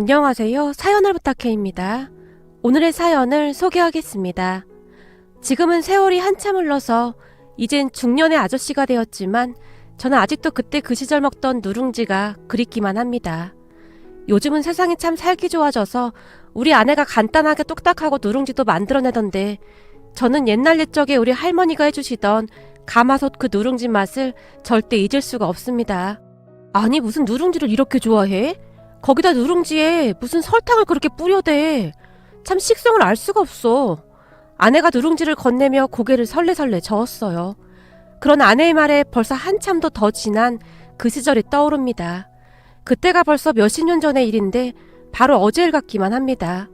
안녕하세요. 사연을 부탁해입니다. 오늘의 사연을 소개하겠습니다. 지금은 세월이 한참 흘러서 이젠 중년의 아저씨가 되었지만 저는 아직도 그때 그 시절 먹던 누룽지가 그립기만 합니다. 요즘은 세상이 참 살기 좋아져서 우리 아내가 간단하게 뚝딱하고 누룽지도 만들어내던데 저는 옛날 옛적에 우리 할머니가 해주시던 가마솥 그 누룽지 맛을 절대 잊을 수가 없습니다. 아니 무슨 누룽지를 이렇게 좋아해? 거기다 누룽지에 무슨 설탕을 그렇게 뿌려대. 참 식성을 알 수가 없어. 아내가 누룽지를 건네며 고개를 설레설레 저었어요. 그런 아내의 말에 벌써 한참도 더 지난 그 시절이 떠오릅니다. 그때가 벌써 몇십 년 전의 일인데 바로 어제 일 같기만 합니다.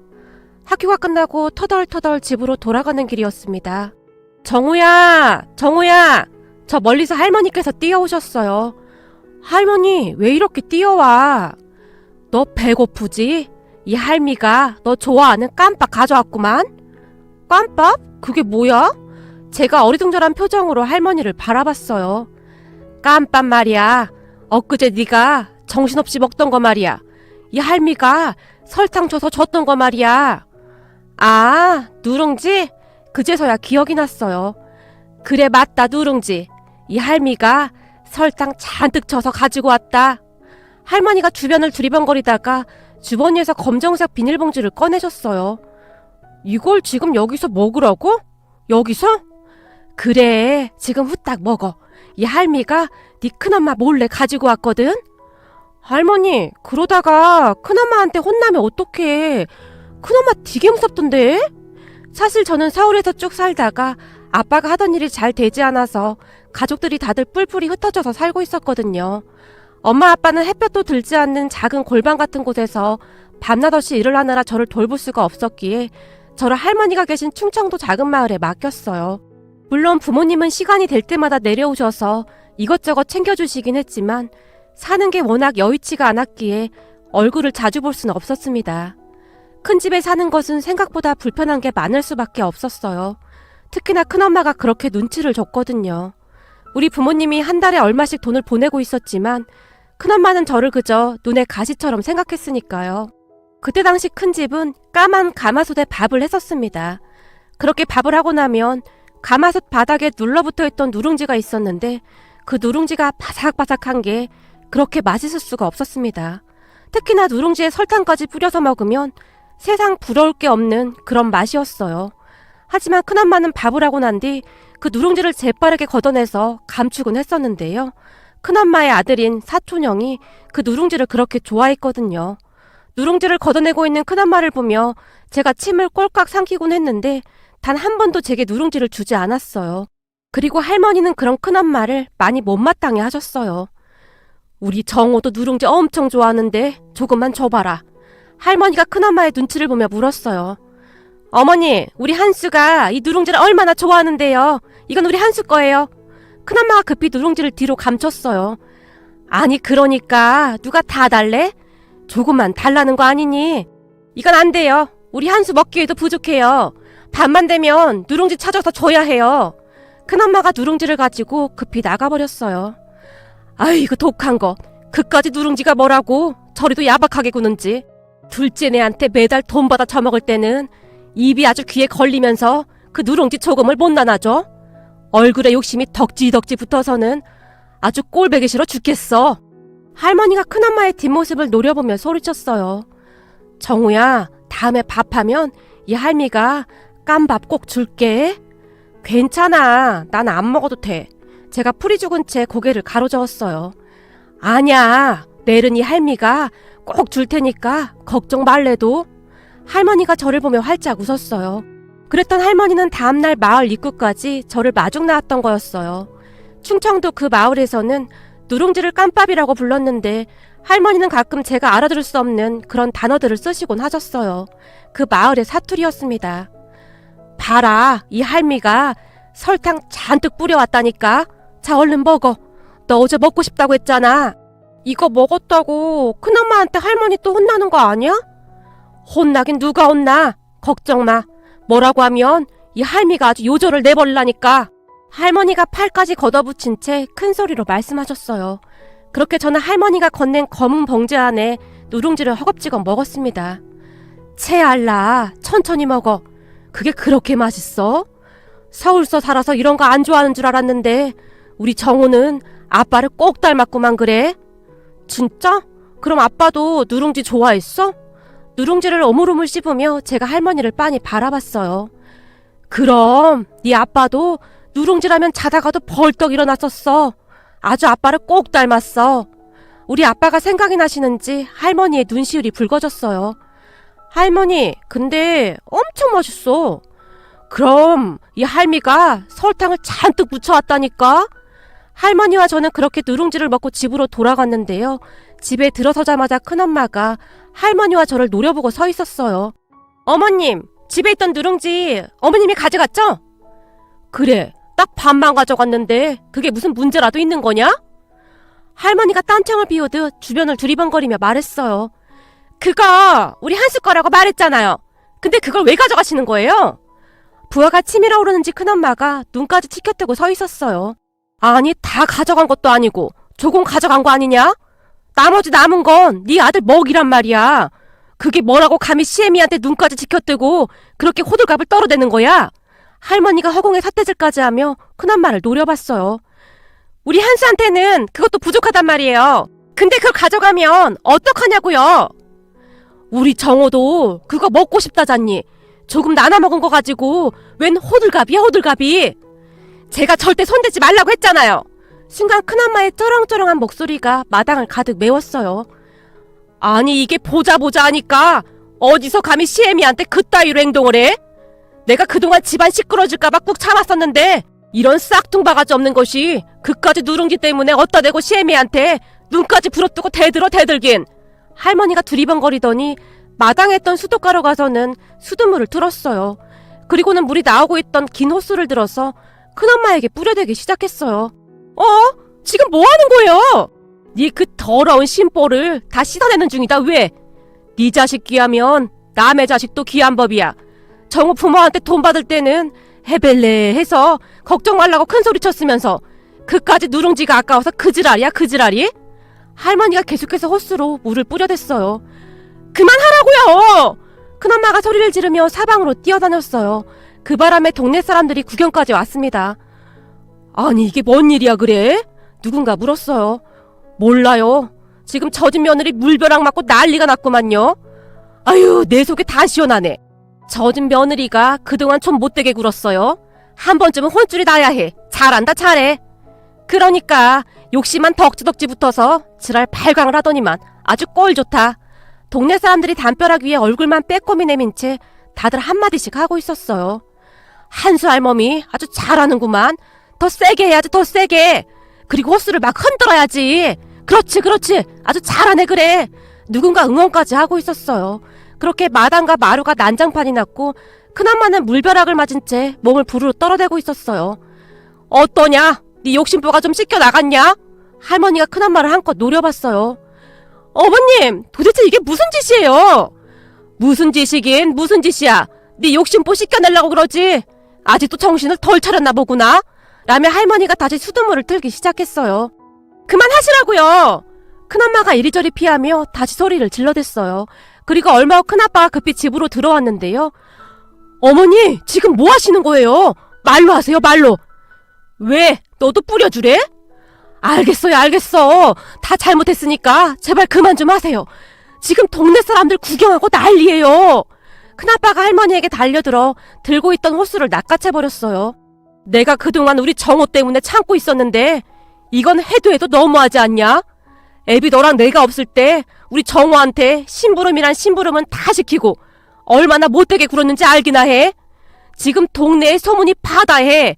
학교가 끝나고 터덜터덜 집으로 돌아가는 길이었습니다. 정우야! 정우야! 저 멀리서 할머니께서 뛰어오셨어요. 할머니 왜 이렇게 뛰어와? 너 배고프지? 이 할미가 너 좋아하는 깜빡 가져왔구만. 깜빡? 그게 뭐야? 제가 어리둥절한 표정으로 할머니를 바라봤어요. 깜빡 말이야. 엊그제 네가 정신없이 먹던 거 말이야. 이 할미가 설탕 줘서 줬던 거 말이야. 아, 누룽지? 그제서야 기억이 났어요. 그래 맞다 누룽지. 이 할미가 설탕 잔뜩 쳐서 가지고 왔다. 할머니가 주변을 두리번거리다가 주머니에서 검정색 비닐봉지를 꺼내셨어요. 이걸 지금 여기서 먹으라고? 여기서? 그래, 지금 후딱 먹어. 이 할미가 네 큰엄마 몰래 가지고 왔거든? 할머니, 그러다가 큰엄마한테 혼나면 어떡해. 큰엄마 되게 무섭던데? 사실 저는 서울에서 쭉 살다가 아빠가 하던 일이 잘 되지 않아서 가족들이 다들 뿔뿔이 흩어져서 살고 있었거든요. 엄마 아빠는 햇볕도 들지 않는 작은 골방 같은 곳에서 밤낮없이 일을 하느라 저를 돌볼 수가 없었기에 저를 할머니가 계신 충청도 작은 마을에 맡겼어요. 물론 부모님은 시간이 될 때마다 내려오셔서 이것저것 챙겨주시긴 했지만 사는 게 워낙 여의치가 않았기에 얼굴을 자주 볼 수는 없었습니다. 큰 집에 사는 것은 생각보다 불편한 게 많을 수밖에 없었어요. 특히나 큰엄마가 그렇게 눈치를 줬거든요. 우리 부모님이 한 달에 얼마씩 돈을 보내고 있었지만 큰엄마는 저를 그저 눈의 가시처럼 생각했으니까요. 그때 당시 큰 집은 까만 가마솥에 밥을 했었습니다. 그렇게 밥을 하고 나면 가마솥 바닥에 눌러붙어 있던 누룽지가 있었는데 그 누룽지가 바삭바삭한 게 그렇게 맛있을 수가 없었습니다. 특히나 누룽지에 설탕까지 뿌려서 먹으면 세상 부러울 게 없는 그런 맛이었어요. 하지만 큰엄마는 밥을 하고 난 뒤 그 누룽지를 재빠르게 걷어내서 감축은 했었는데요. 큰엄마의 아들인 사촌형이 그 누룽지를 그렇게 좋아했거든요. 누룽지를 걷어내고 있는 큰엄마를 보며 제가 침을 꼴깍 삼키곤 했는데 단 한 번도 제게 누룽지를 주지 않았어요. 그리고 할머니는 그런 큰엄마를 많이 못마땅해 하셨어요. 우리 정호도 누룽지 엄청 좋아하는데 조금만 줘봐라. 할머니가 큰엄마의 눈치를 보며 물었어요. 어머니, 우리 한수가 이 누룽지를 얼마나 좋아하는데요. 이건 우리 한수 거예요. 큰엄마가 급히 누룽지를 뒤로 감췄어요. 아니 그러니까 누가 다 달래? 조금만 달라는 거 아니니? 이건 안 돼요. 우리 한수 먹기에도 부족해요. 밤만 되면 누룽지 찾아서 줘야 해요. 큰엄마가 누룽지를 가지고 급히 나가버렸어요. 아이고 독한 거. 그까지 누룽지가 뭐라고 저리도 야박하게 구는지. 둘째 내한테 매달 돈 받아 처먹을 때는 입이 아주 귀에 걸리면서 그 누룽지 조금을 못 나눠줘. 얼굴에 욕심이 덕지덕지 붙어서는 아주 꼴보기 싫어 죽겠어. 할머니가 큰엄마의 뒷모습을 노려보며 소리쳤어요. 정우야, 다음에 밥하면 이 할미가 깐밥 꼭 줄게. 괜찮아, 난 안 먹어도 돼. 제가 풀이 죽은 채 고개를 가로저었어요. 아니야, 내일은 이 할미가 꼭 줄 테니까 걱정 말래도. 할머니가 저를 보며 활짝 웃었어요. 그랬던 할머니는 다음날 마을 입구까지 저를 마중 나왔던 거였어요. 충청도 그 마을에서는 누룽지를 깜밥이라고 불렀는데 할머니는 가끔 제가 알아들을 수 없는 그런 단어들을 쓰시곤 하셨어요. 그 마을의 사투리였습니다. 봐라, 이 할미가 설탕 잔뜩 뿌려왔다니까. 자 얼른 먹어. 너 어제 먹고 싶다고 했잖아. 이거 먹었다고 큰엄마한테 할머니 또 혼나는 거 아니야? 혼나긴 누가 혼나. 걱정 마. 뭐라고 하면 이 할미가 아주 요절을 내버리라니까. 할머니가 팔까지 걷어붙인 채 큰 소리로 말씀하셨어요. 그렇게 저는 할머니가 건넨 검은 봉지 안에 누룽지를 허겁지겁 먹었습니다. 채알라, 천천히 먹어. 그게 그렇게 맛있어? 서울서 살아서 이런 거 안 좋아하는 줄 알았는데 우리 정호는 아빠를 꼭 닮았구만 그래. 진짜? 그럼 아빠도 누룽지 좋아했어? 누룽지를 오물오물 씹으며 제가 할머니를 빤히 바라봤어요. 그럼 네 아빠도 누룽지라면 자다가도 벌떡 일어났었어. 아주 아빠를 꼭 닮았어. 우리 아빠가 생각이 나시는지 할머니의 눈시울이 붉어졌어요. 할머니, 근데 엄청 맛있어. 그럼 이 할미가 설탕을 잔뜩 묻혀왔다니까? 할머니와 저는 그렇게 누룽지를 먹고 집으로 돌아갔는데요. 집에 들어서자마자 큰엄마가 할머니와 저를 노려보고 서 있었어요. 어머님, 집에 있던 누룽지 어머님이 가져갔죠? 그래, 딱 반만 가져갔는데 그게 무슨 문제라도 있는 거냐? 할머니가 딴청을 비우듯 주변을 두리번거리며 말했어요. 그거 우리 한수 거라고 말했잖아요. 근데 그걸 왜 가져가시는 거예요? 부하가 치밀어 오르는지 큰엄마가 눈까지 치켜뜨고 서 있었어요. 아니, 다 가져간 것도 아니고 조금 가져간 거 아니냐? 나머지 남은 건 네 아들 먹이란 말이야. 그게 뭐라고 감히 시애미한테 눈까지 치켜뜨고 그렇게 호들갑을 떨어대는 거야? 할머니가 허공에 삿대질까지 하며 큰엄마를 노려봤어요. 우리 한수한테는 그것도 부족하단 말이에요. 근데 그걸 가져가면 어떡하냐고요? 우리 정호도 그거 먹고 싶다잖니. 조금 나눠 먹은 거 가지고 웬 호들갑이야 호들갑이. 제가 절대 손대지 말라고 했잖아요. 순간 큰엄마의 쩌렁쩌렁한 목소리가 마당을 가득 메웠어요. 아니 이게 보자 하니까 어디서 감히 시애미한테 그따위로 행동을 해? 내가 그동안 집안 시끄러질까봐 꾹 참았었는데 이런 싹퉁바가지 없는 것이 그까지 누룽지 때문에 어디다 대고 시애미한테 눈까지 부러뜨고 대들긴. 할머니가 두리번거리더니 마당에 있던 수도가로 가서는 수돗물을 틀었어요. 그리고는 물이 나오고 있던 긴 호스를 들어서 큰엄마에게 뿌려대기 시작했어요. 지금 뭐 하는 거예요? 네 그 더러운 심보를 다 씻어내는 중이다. 왜? 네 자식 귀하면 남의 자식도 귀한 법이야. 정우 부모한테 돈 받을 때는 해벨레 해서 걱정 말라고 큰소리 쳤으면서 그까지 누룽지가 아까워서 그지랄이야 그지랄이? 할머니가 계속해서 호스로 물을 뿌려댔어요. 그만하라고요! 큰엄마가 소리를 지르며 사방으로 뛰어다녔어요. 그 바람에 동네 사람들이 구경까지 왔습니다. 아니 이게 뭔 일이야 그래? 누군가 물었어요. 몰라요. 지금 젖은 며느리 물벼락 맞고 난리가 났구만요. 아유 내 속이 다 시원하네. 젖은 며느리가 그동안 좀 못되게 굴었어요. 한 번쯤은 혼쭐이 나야 해. 잘한다 잘해. 그러니까 욕심만 덕지덕지 붙어서 지랄 발광을 하더니만 아주 꼴 좋다. 동네 사람들이 담벼락 위에 얼굴만 빼꼼히 내민 채 다들 한마디씩 하고 있었어요. 한수 할멈이 아주 잘하는구만. 더 세게 해야지 더 세게. 그리고 호스를 막 흔들어야지. 그렇지 아주 잘하네 그래. 누군가 응원까지 하고 있었어요. 그렇게 마당과 마루가 난장판이 났고 큰엄마는 물벼락을 맞은 채 몸을 부르르 떨어대고 있었어요. 어떠냐? 네 욕심보가 좀 씻겨나갔냐? 할머니가 큰엄마를 한껏 노려봤어요. 어머님 도대체 이게 무슨 짓이에요? 무슨 짓이긴 무슨 짓이야. 네 욕심보 씻겨내려고 그러지. 아직도 정신을 덜 차렸나 보구나. 라며 할머니가 다시 수돗물을 틀기 시작했어요. 그만하시라고요. 큰엄마가 이리저리 피하며 다시 소리를 질러댔어요. 그리고 얼마 후 큰아빠가 급히 집으로 들어왔는데요. 어머니 지금 뭐 하시는 거예요? 말로 하세요 말로. 왜? 너도 뿌려주래? 알겠어. 다 잘못했으니까 제발 그만 좀 하세요. 지금 동네 사람들 구경하고 난리예요. 큰아빠가 할머니에게 달려들어 들고 있던 호수를 낚아채버렸어요. 내가 그동안 우리 정호 때문에 참고 있었는데 이건 해도 너무하지 않냐? 애비 너랑 내가 없을 때 우리 정호한테 심부름이란 심부름은 다 시키고 얼마나 못되게 굴었는지 알기나 해? 지금 동네에 소문이 파다해.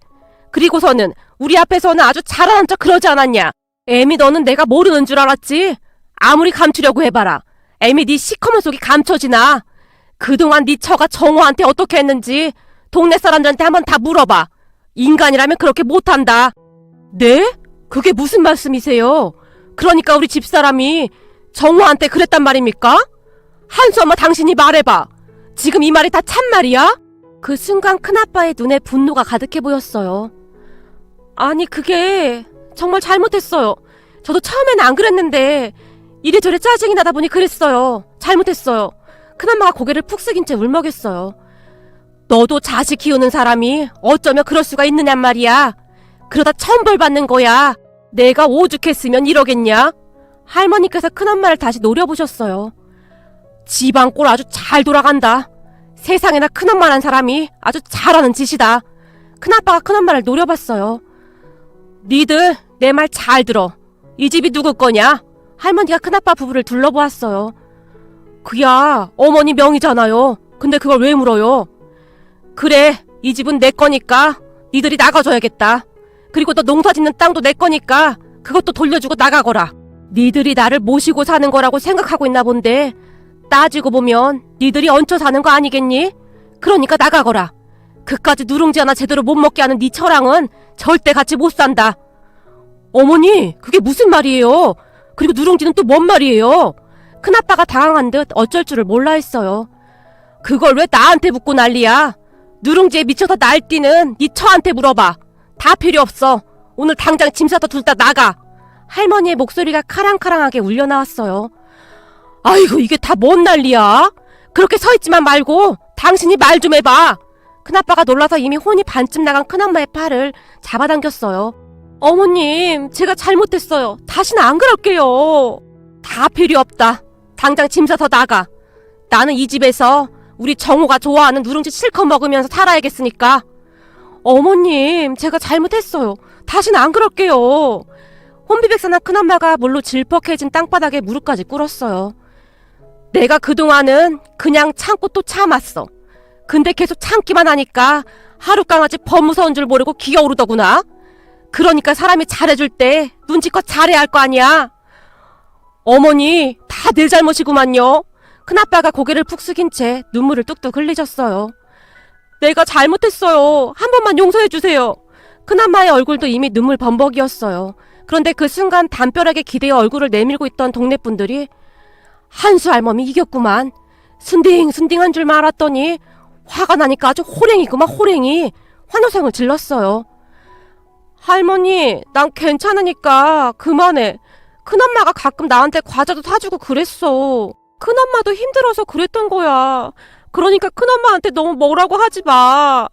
그리고서는 우리 앞에서는 아주 잘하는 척 그러지 않았냐? 애미 너는 내가 모르는 줄 알았지? 아무리 감추려고 해봐라. 애미 네 시커먼 속이 감춰지나? 그동안 네 처가 정호한테 어떻게 했는지 동네 사람들한테 한번 다 물어봐. 인간이라면 그렇게 못한다. 네? 그게 무슨 말씀이세요? 그러니까 우리 집사람이 정호한테 그랬단 말입니까? 한수 엄마 당신이 말해봐. 지금 이 말이 다 참말이야? 그 순간 큰아빠의 눈에 분노가 가득해 보였어요. 아니 그게 정말 잘못했어요. 저도 처음에는 안 그랬는데 이래저래 짜증이 나다 보니 그랬어요. 잘못했어요. 큰엄마가 고개를 푹 숙인 채 울먹였어요. 너도 자식 키우는 사람이 어쩌면 그럴 수가 있느냔 말이야. 그러다 천벌 받는 거야. 내가 오죽했으면 이러겠냐? 할머니께서 큰엄마를 다시 노려보셨어요. 집안 꼴 아주 잘 돌아간다. 세상에나 큰엄마란 사람이 아주 잘하는 짓이다. 큰아빠가 큰엄마를 노려봤어요. 니들 내 말 잘 들어. 이 집이 누구 거냐? 할머니가 큰아빠 부부를 둘러보았어요. 그야 어머니 명의잖아요. 근데 그걸 왜 물어요? 그래, 이 집은 내 거니까 니들이 나가줘야겠다. 그리고 너 농사짓는 땅도 내 거니까 그것도 돌려주고 나가거라. 니들이 나를 모시고 사는 거라고 생각하고 있나 본데 따지고 보면 니들이 얹혀 사는 거 아니겠니? 그러니까 나가거라. 그까지 누룽지 하나 제대로 못 먹게 하는 니 처랑은 절대 같이 못 산다. 어머니, 그게 무슨 말이에요? 그리고 누룽지는 또 뭔 말이에요? 큰아빠가 당황한 듯 어쩔 줄을 몰라 했어요. 그걸 왜 나한테 묻고 난리야? 누룽지에 미쳐서 날뛰는 니 처한테 물어봐. 다 필요 없어. 오늘 당장 짐 싸서 둘 다 나가. 할머니의 목소리가 카랑카랑하게 울려나왔어요. 아이고, 이게 다 뭔 난리야? 그렇게 서있지만 말고 당신이 말 좀 해봐. 큰아빠가 놀라서 이미 혼이 반쯤 나간 큰엄마의 팔을 잡아당겼어요. 어머님, 제가 잘못했어요. 다시는 안 그럴게요. 다 필요 없다. 당장 짐 싸서 나가. 나는 이 집에서 우리 정호가 좋아하는 누룽지 실컷 먹으면서 살아야겠으니까. 어머님, 제가 잘못했어요. 다시는 안 그럴게요. 혼비백산한 큰엄마가 물로 질퍽해진 땅바닥에 무릎까지 꿇었어요. 내가 그동안은 그냥 참고 또 참았어. 근데 계속 참기만 하니까 하룻강아지 범무서운 줄 모르고 기어오르더구나. 그러니까 사람이 잘해줄 때 눈치껏 잘해야 할 거 아니야. 어머니, 다 내 잘못이구만요. 큰아빠가 고개를 푹 숙인 채 눈물을 뚝뚝 흘리셨어요. 내가 잘못했어요. 한 번만 용서해주세요. 큰엄마의 얼굴도 이미 눈물 범벅이었어요. 그런데 그 순간 담벼락에 기대어 얼굴을 내밀고 있던 동네 분들이 한수 할멈이 이겼구만. 순딩순딩한 줄 알았더니 화가 나니까 아주 호랭이구만, 호랭이. 환호성을 질렀어요. 할머니, 난 괜찮으니까 그만해. 큰엄마가 가끔 나한테 과자도 사주고 그랬어. 큰엄마도 힘들어서 그랬던 거야. 그러니까 큰엄마한테 너무 뭐라고 하지 마.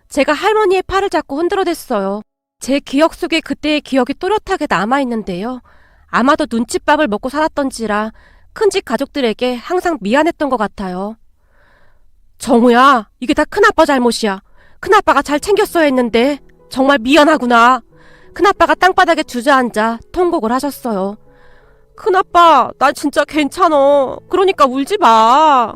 제가 할머니의 팔을 잡고 흔들어댔어요. 제 기억 속에 그때의 기억이 또렷하게 남아있는데요. 아마도 눈칫밥을 먹고 살았던지라 큰집 가족들에게 항상 미안했던 것 같아요. 정우야, 이게 다 큰아빠 잘못이야. 큰아빠가 잘 챙겼어야 했는데 정말 미안하구나. 큰아빠가 땅바닥에 주저앉아 통곡을 하셨어요. 큰아빠, 나 진짜 괜찮아. 그러니까 울지 마.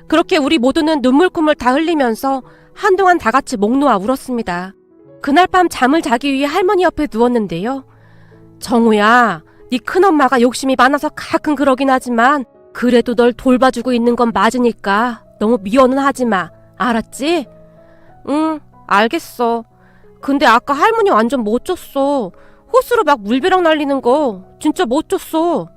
그렇게 우리 모두는 눈물콧물 다 흘리면서 한동안 다 같이 목 놓아 울었습니다. 그날 밤 잠을 자기 위해 할머니 옆에 누웠는데요. 정우야, 네 큰엄마가 욕심이 많아서 가끔 그러긴 하지만 그래도 널 돌봐주고 있는 건 맞으니까 너무 미워는 하지 마. 알았지? 응, 알겠어. 근데 아까 할머니 완전 멋졌어. 호수로 막 물벼락 날리는 거 진짜 멋졌어.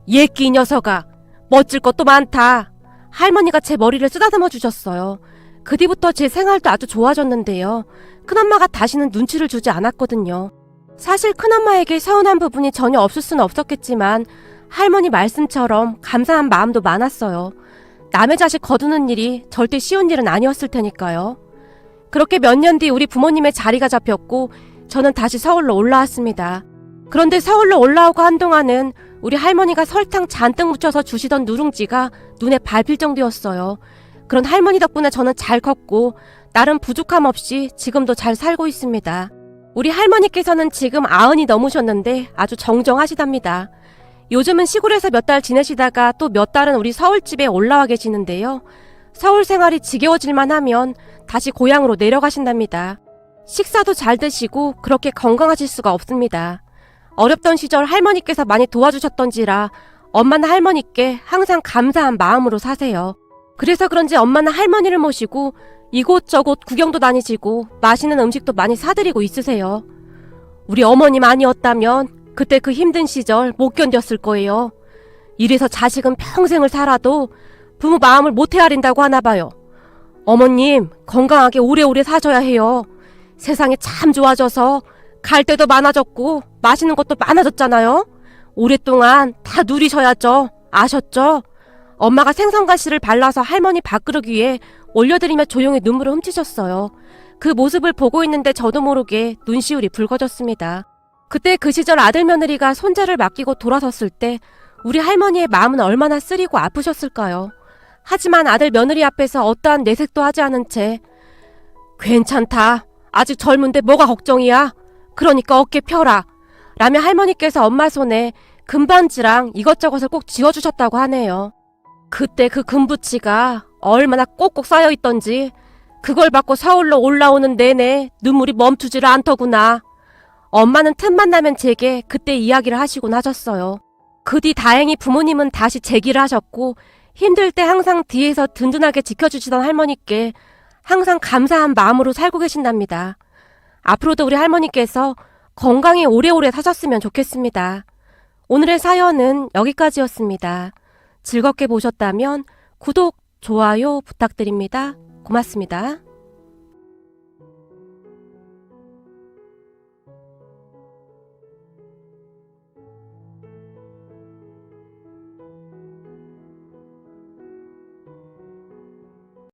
예끼 이 녀석아, 멋질 것도 많다. 할머니가 제 머리를 쓰다듬어 주셨어요. 그 뒤부터 제 생활도 아주 좋아졌는데요. 큰엄마가 다시는 눈치를 주지 않았거든요. 사실 큰엄마에게 서운한 부분이 전혀 없을 수는 없었겠지만 할머니 말씀처럼 감사한 마음도 많았어요. 남의 자식 거두는 일이 절대 쉬운 일은 아니었을 테니까요. 그렇게 몇 년 뒤 우리 부모님의 자리가 잡혔고 저는 다시 서울로 올라왔습니다. 그런데 서울로 올라오고 한동안은 우리 할머니가 설탕 잔뜩 묻혀서 주시던 누룽지가 눈에 밟힐 정도였어요. 그런 할머니 덕분에 저는 잘 컸고 나름 부족함 없이 지금도 잘 살고 있습니다. 우리 할머니께서는 지금 90이 넘으셨는데 아주 정정하시답니다. 요즘은 시골에서 몇 달 지내시다가 또 몇 달은 우리 서울집에 올라와 계시는데요. 서울 생활이 지겨워질만 하면 다시 고향으로 내려가신답니다. 식사도 잘 드시고 그렇게 건강하실 수가 없습니다. 어렵던 시절 할머니께서 많이 도와주셨던지라 엄마는 할머니께 항상 감사한 마음으로 사세요. 그래서 그런지 엄마는 할머니를 모시고 이곳저곳 구경도 다니시고 맛있는 음식도 많이 사드리고 있으세요. 우리 어머님 아니었다면 그때 그 힘든 시절 못 견뎠을 거예요. 이래서 자식은 평생을 살아도 부모 마음을 못 헤아린다고 하나 봐요. 어머님, 건강하게 오래오래 사셔야 해요. 세상이 참 좋아져서 갈 데도 많아졌고 맛있는 것도 많아졌잖아요. 오랫동안 다 누리셔야죠. 아셨죠? 엄마가 생선가시를 발라서 할머니 밥그릇 위에 올려드리며 조용히 눈물을 훔치셨어요. 그 모습을 보고 있는데 저도 모르게 눈시울이 붉어졌습니다. 그때 그 시절 아들 며느리가 손자를 맡기고 돌아섰을 때 우리 할머니의 마음은 얼마나 쓰리고 아프셨을까요? 하지만 아들 며느리 앞에서 어떠한 내색도 하지 않은 채 괜찮다. 아직 젊은데 뭐가 걱정이야. 그러니까 어깨 펴라. 라며 할머니께서 엄마 손에 금반지랑 이것저것을 꼭 쥐어주셨다고 하네요. 그때 그 금부치가 얼마나 꼭꼭 쌓여있던지 그걸 받고 서울로 올라오는 내내 눈물이 멈추지를 않더구나. 엄마는 틈만 나면 제게 그때 이야기를 하시곤 하셨어요. 그 뒤 다행히 부모님은 다시 재기를 하셨고 힘들 때 항상 뒤에서 든든하게 지켜주시던 할머니께 항상 감사한 마음으로 살고 계신답니다. 앞으로도 우리 할머니께서 건강히 오래오래 사셨으면 좋겠습니다. 오늘의 사연은 여기까지였습니다. 즐겁게 보셨다면 구독, 좋아요 부탁드립니다. 고맙습니다.